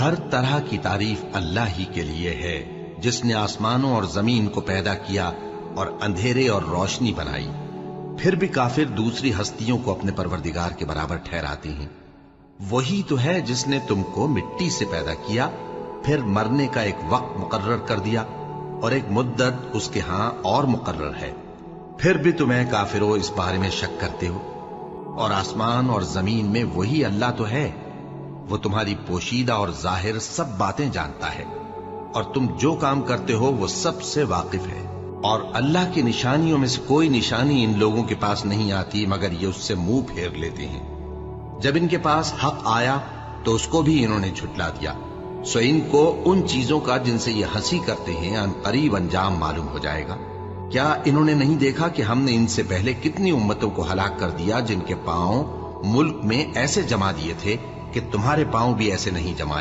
ہر طرح کی تعریف اللہ ہی کے لیے ہے، جس نے آسمانوں اور زمین کو پیدا کیا اور اندھیرے اور روشنی بنائی۔ پھر بھی کافر دوسری ہستیوں کو اپنے پروردگار کے برابر ٹھہراتے ہیں۔ وہی تو ہے جس نے تم کو مٹی سے پیدا کیا، پھر مرنے کا ایک وقت مقرر کر دیا اور ایک مدت اس کے ہاں اور مقرر ہے، پھر بھی تمہیں کافروں اس بارے میں شک کرتے ہو۔ اور آسمان اور زمین میں وہی اللہ تو ہے، وہ تمہاری پوشیدہ اور ظاہر سب باتیں جانتا ہے، اور تم جو کام کرتے ہو وہ سب سے واقف ہے۔ اور اللہ کی نشانیوں میں سے کوئی نشانی ان لوگوں کے پاس نہیں آتی مگر یہ اس سے منہ پھیر لیتے ہیں۔ جب ان کے پاس حق آیا تو اس کو بھی انہوں نے جھٹلا دیا، سو ان کو ان چیزوں کا جن سے یہ ہنسی کرتے ہیں ان قریب انجام معلوم ہو جائے گا۔ کیا انہوں نے نہیں دیکھا کہ ہم نے ان سے پہلے کتنی امتوں کو ہلاک کر دیا جن کے پاؤں ملک میں ایسے جما دیے تھے کہ تمہارے پاؤں بھی ایسے نہیں جمائے؟